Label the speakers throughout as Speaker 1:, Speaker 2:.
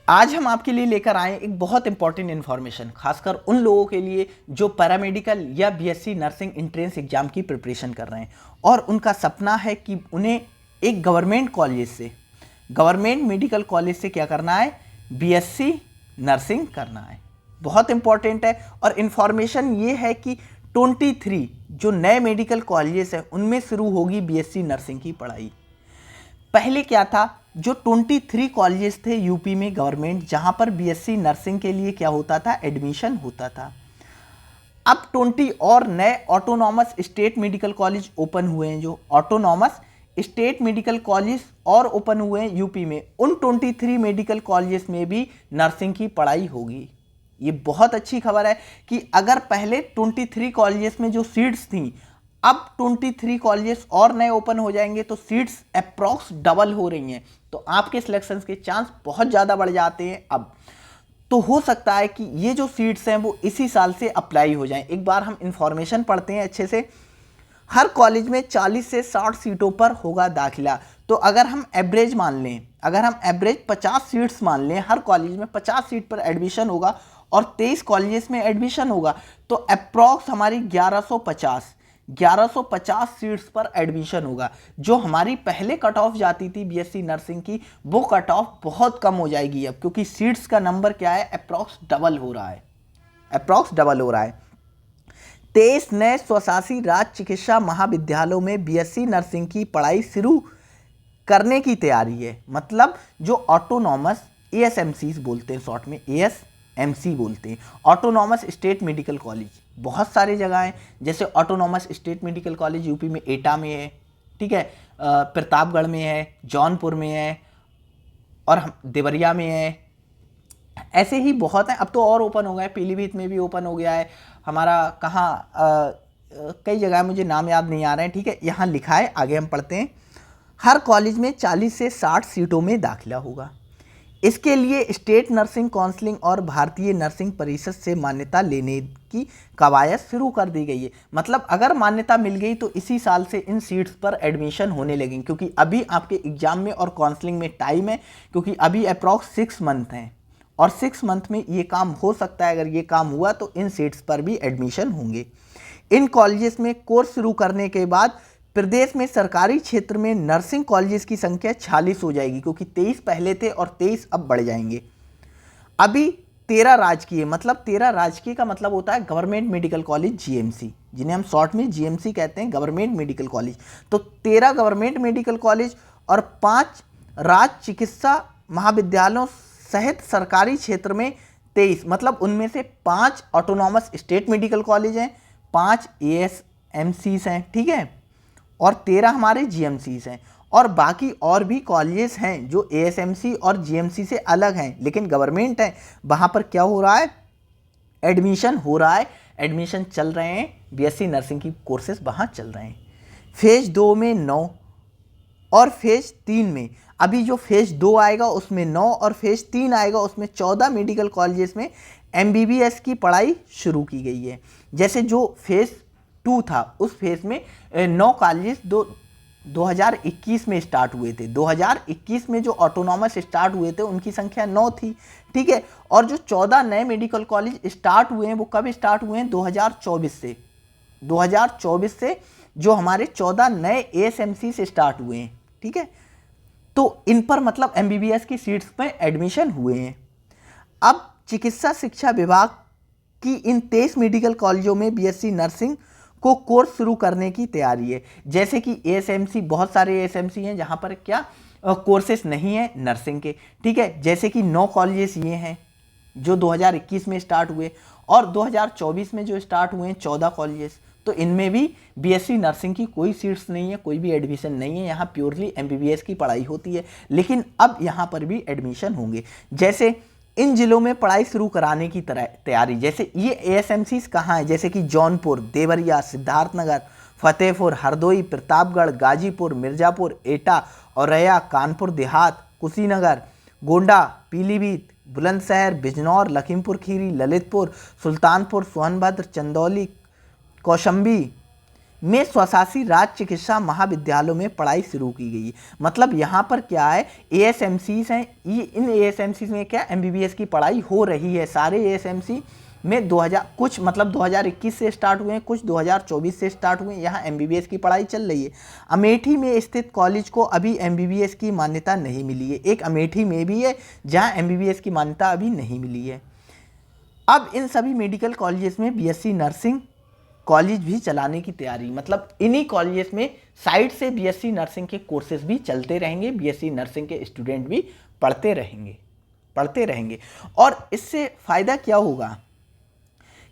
Speaker 1: आज हम आपके लिए लेकर आए एक बहुत इंपॉर्टेंट इन्फॉर्मेशन, खासकर उन लोगों के लिए जो पैरामेडिकल या बीएससी नर्सिंग एंट्रेंस एग्जाम की प्रिपरेशन कर रहे हैं और उनका सपना है कि उन्हें एक गवर्नमेंट मेडिकल कॉलेज से क्या करना है, बीएससी नर्सिंग करना है। बहुत इंपॉर्टेंट है। और इन्फॉर्मेशन ये है कि 23 जो नए मेडिकल कॉलेजेस हैं उनमें शुरू होगी बीएससी नर्सिंग की पढ़ाई। पहले क्या था, जो 23 कॉलेजेस थे यूपी में गवर्नमेंट, जहां पर बीएससी नर्सिंग के लिए क्या होता था, एडमिशन होता था। अब 20 और नए autonomous state medical college open हुए हैं। जो ऑटोनॉमस स्टेट मेडिकल कॉलेज और ओपन हुए हैं यूपी में, उन 23 मेडिकल कॉलेजेस में भी नर्सिंग की पढ़ाई होगी। ये बहुत अच्छी खबर है कि अगर पहले 23 कॉलेजेस में जो सीट्स थी, अब 23 कॉलेजेस और नए ओपन हो जाएंगे तो सीट्स अप्रॉक्स डबल हो रही हैं, तो आपके सिलेक्शन के चांस बहुत ज़्यादा बढ़ जाते हैं। अब तो हो सकता है कि ये जो सीट्स हैं वो इसी साल से अप्लाई हो जाएं। एक बार हम इंफॉर्मेशन पढ़ते हैं अच्छे से। हर कॉलेज में 40 से 60 सीटों पर होगा दाखिला। तो अगर हम एवरेज मान लें, अगर हम एवरेज 50 सीट्स मान लें, हर कॉलेज में 50 सीट पर एडमिशन होगा और 23 कॉलेजेस में एडमिशन होगा, तो अप्रॉक्स हमारी 1150 सीट्स पर एडमिशन होगा। जो हमारी पहले कट ऑफ जाती थी बीएससी नर्सिंग की, वो कट ऑफ बहुत कम हो जाएगी अब, क्योंकि सीट्स का नंबर क्या है, अप्रॉक्स डबल हो रहा है। 23 नए स्वशासी राज्य चिकित्सा महाविद्यालयों में बीएससी नर्सिंग की पढ़ाई शुरू करने की तैयारी है। मतलब जो ऑटोनॉमस एएसएमसी बोलते हैं, शॉर्ट में एएसएमसी बोलते हैं, ऑटोनॉमस स्टेट मेडिकल कॉलेज, बहुत सारी जगह हैं। जैसे autonomous state medical college UP में एटा में है, ठीक है, प्रतापगढ़ में है, जौनपुर में है और देवरिया में है। ऐसे ही बहुत हैं। अब तो और ओपन हो गए, पीलीभीत में भी ओपन हो गया है हमारा। कहाँ कई जगह मुझे नाम याद नहीं आ रहे हैं, ठीक है, यहाँ लिखा है, आगे हम पढ़ते हैं। हर कॉलेज में 40 से 60 सीटों में दाखिला होगा। इसके लिए स्टेट नर्सिंग काउंसिलिंग और भारतीय नर्सिंग परिषद से मान्यता लेने की कवायद शुरू कर दी गई है। मतलब अगर मान्यता मिल गई तो इसी साल से इन सीट्स पर एडमिशन होने लगेंगे, क्योंकि अभी आपके एग्जाम में और काउंसलिंग में टाइम है, क्योंकि अभी अप्रॉक्स 6 मंथ हैं और 6 मंथ में ये काम हो सकता है। अगर ये काम हुआ तो इन सीट्स पर भी एडमिशन होंगे। इन कॉलेजेस में कोर्स शुरू करने के बाद प्रदेश में सरकारी क्षेत्र में नर्सिंग कॉलेजेस की संख्या 46 हो जाएगी, क्योंकि 23 पहले थे और 23 अब बढ़ जाएंगे। अभी 13 राजकीय, मतलब 13 राजकीय का मतलब होता है गवर्नमेंट मेडिकल कॉलेज जीएमसी, जिन्हें हम शॉर्ट में जीएमसी कहते हैं, गवर्नमेंट मेडिकल कॉलेज। तो 13 गवर्नमेंट मेडिकल कॉलेज और 5 राज्य चिकित्सा महाविद्यालयों सहित सरकारी क्षेत्र में 23, मतलब उनमें से 5 ऑटोनॉमस स्टेट मेडिकल कॉलेज हैं, 5 एएसएमसीज हैं, ठीक है, और 13 हमारे जीएमसीज हैं। और बाकी और भी कॉलेजेस हैं जो एएसएमसी और जीएमसी से अलग हैं लेकिन गवर्नमेंट हैं। वहाँ पर क्या हो रहा है, एडमिशन हो रहा है, एडमिशन चल रहे हैं, बीएससी नर्सिंग की कोर्सेज वहाँ चल रहे हैं। फेज 2 में 9 और फेज 3 में, अभी जो फेज 2 आएगा उसमें 9 और फेज 3 आएगा उसमें 14 मेडिकल कॉलेजेस में एमबीबीएस की पढ़ाई शुरू की गई है। जैसे जो फेज 2 था उस फेज में 9 कॉलेजेस 2021 में स्टार्ट हुए थे। 2021 में जो ऑटोनॉमस स्टार्ट हुए थे उनकी संख्या 9 थी, ठीक है। और जो 14 नए मेडिकल कॉलेज स्टार्ट हुए हैं वो कब स्टार्ट हुए हैं, 2024 से जो हमारे 14 नए एएसएमसी से स्टार्ट हुए हैं, ठीक है। तो इन पर मतलब एमबीबीएस की सीट्स पे एडमिशन हुए हैं। अब चिकित्सा शिक्षा विभाग की इन 23 मेडिकल कॉलेजों में बीएससी नर्सिंग को कोर्स शुरू करने की तैयारी है। जैसे कि एएसएमसी, बहुत सारे एएसएमसी हैं जहां पर क्या कोर्सेस नहीं है नर्सिंग के, ठीक है। जैसे कि 9 कॉलेजेस ये हैं जो 2021 में स्टार्ट हुए और 2024 में जो स्टार्ट हुए हैं 14 कॉलेजेस, तो इनमें भी बीएससी नर्सिंग की कोई सीट्स नहीं है, कोई भी एडमिशन नहीं है। यहाँ प्योरली एमबीबीएस की पढ़ाई होती है, लेकिन अब यहाँ पर भी एडमिशन होंगे। जैसे इन जिलों में पढ़ाई शुरू कराने की तैयारी, जैसे ये एएसएमसीज कहाँ है, जैसे कि जौनपुर, देवरिया, सिद्धार्थनगर, फतेहपुर, हरदोई, प्रतापगढ़, गाजीपुर, मिर्ज़ापुर, एटा, औरैया, कानपुर देहात, कुशीनगर, गोंडा, पीलीभीत, बुलंदशहर, बिजनौर, लखीमपुर खीरी, ललितपुर, सुल्तानपुर, सोनभद्र, चंदौली, कौशाम्बी, में स्वशासी राज्य चिकित्सा महाविद्यालयों में पढ़ाई शुरू की गई। मतलब यहाँ पर क्या है, एएसएमसीज हैं, ये इन एएसएमसीज में क्या एमबीबीएस की पढ़ाई हो रही है। सारे एएसएमसी में 2000 कुछ मतलब 2021 से स्टार्ट हुए हैं, कुछ 2024 से स्टार्ट हुए हैं, यहाँ एमबीबीएस की पढ़ाई चल रही है। अमेठी में स्थित कॉलेज को अभी एमबीबीएस की मान्यता नहीं मिली है। एक अमेठी में भी है जहाँ एमबीबीएस की मान्यता अभी नहीं मिली है। अब इन सभी मेडिकल कॉलेजेस में बीएससी नर्सिंग कॉलेज भी चलाने की तैयारी, मतलब इन्हीं कॉलेजेस में साइड से बीएससी नर्सिंग के कोर्सेज भी चलते रहेंगे, बीएससी नर्सिंग के स्टूडेंट भी पढ़ते रहेंगे। और इससे फ़ायदा क्या होगा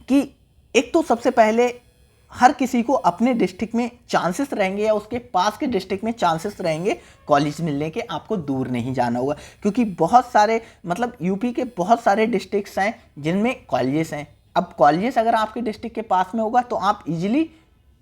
Speaker 1: कि एक तो सबसे पहले हर किसी को अपने डिस्ट्रिक्ट में चांसेस रहेंगे या उसके पास के डिस्ट्रिक्ट में चांसेस रहेंगे कॉलेज मिलने के, आपको दूर नहीं जाना होगा। क्योंकि बहुत सारे मतलब यूपी के बहुत सारे डिस्ट्रिक्ट्स हैं जिनमें कॉलेजेस हैं। अब कॉलेजेस अगर आपके डिस्ट्रिक्ट के पास में होगा तो आप इजीली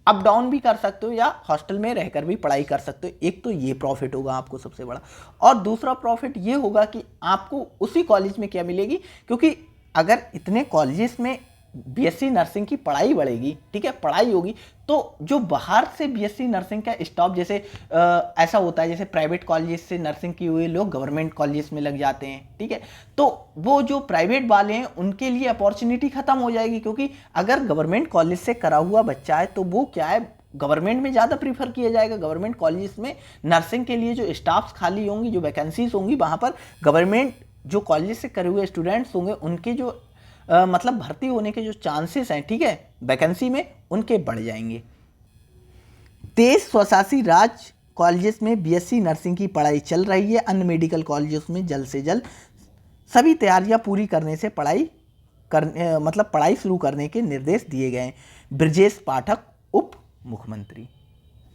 Speaker 1: अप डाउन भी कर सकते हो या हॉस्टल में रहकर भी पढ़ाई कर सकते हो। एक तो ये प्रॉफिट होगा आपको सबसे बड़ा, और दूसरा प्रॉफिट ये होगा कि आपको उसी कॉलेज में क्या मिलेगी, क्योंकि अगर इतने कॉलेजेस में बीएससी नर्सिंग की पढ़ाई बढ़ेगी, ठीक है, पढ़ाई होगी, तो जो बाहर से बीएससी नर्सिंग का स्टॉप, जैसे ऐसा होता है जैसे प्राइवेट कॉलेजेस से नर्सिंग किए हुए लोग गवर्नमेंट कॉलेजेस में लग जाते हैं, ठीक है, तो वो जो प्राइवेट वाले हैं उनके लिए अपॉर्चुनिटी खत्म हो जाएगी। क्योंकि अगर गवर्नमेंट कॉलेज से करा हुआ बच्चा है तो वो क्या है, गवर्नमेंट में ज़्यादा प्रीफर किया जाएगा। गवर्नमेंट कॉलेजेस में नर्सिंग के लिए जो स्टाफ्स खाली होंगी, जो वैकेंसीज होंगी, वहाँ पर गवर्नमेंट जो कॉलेज से करे हुए स्टूडेंट्स होंगे उनके जो मतलब भर्ती होने के जो चांसेस हैं, ठीक है, वैकेंसी में, उनके बढ़ जाएंगे। 23 स्वशासी राज्य कॉलेजेस में बीएससी नर्सिंग की पढ़ाई चल रही है। अन्य मेडिकल कॉलेजेस में जल्द से जल्द सभी तैयारियां पूरी करने से पढ़ाई शुरू करने के निर्देश दिए गए हैं। ब्रजेश पाठक उप मुख्यमंत्री।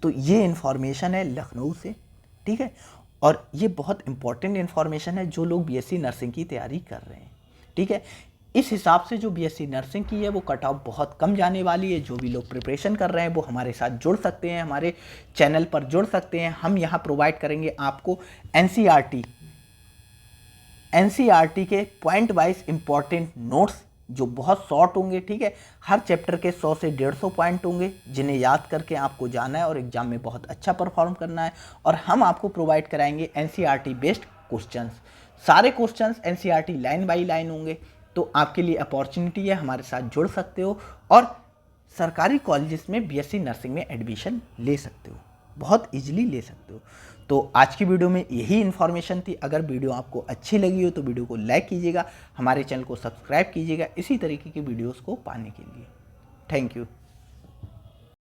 Speaker 1: तो ये इन्फॉर्मेशन है लखनऊ से, ठीक है, और ये बहुत इंपॉर्टेंट इन्फॉर्मेशन है जो लोग बीएससी नर्सिंग की तैयारी कर रहे हैं, ठीक है। इस हिसाब से जो बीएससी नर्सिंग की है वो कट ऑफ बहुत कम जाने वाली है। जो भी लोग प्रिपरेशन कर रहे हैं वो हमारे साथ जुड़ सकते हैं, हमारे चैनल पर जुड़ सकते हैं। हम यहाँ प्रोवाइड करेंगे आपको एनसीईआरटी के पॉइंट वाइज इंपॉर्टेंट नोट्स जो बहुत शॉर्ट होंगे, ठीक है। हर चैप्टर के 100 से 150 पॉइंट होंगे जिन्हें याद करके आपको जाना है और एग्जाम में बहुत अच्छा परफॉर्म करना है। और हम आपको प्रोवाइड कराएंगे एनसीईआरटी बेस्ड क्वेश्चंस। सारे questions NCERT line by line होंगे। तो आपके लिए अपॉर्चुनिटी है, हमारे साथ जुड़ सकते हो और सरकारी कॉलेजेस में बीएससी नर्सिंग में एडमिशन ले सकते हो, बहुत इजीली ले सकते हो। तो आज की वीडियो में यही इन्फॉर्मेशन थी। अगर वीडियो आपको अच्छी लगी हो तो वीडियो को लाइक कीजिएगा, हमारे चैनल को सब्सक्राइब कीजिएगा इसी तरीके की वीडियोस को पाने के लिए। Thank you.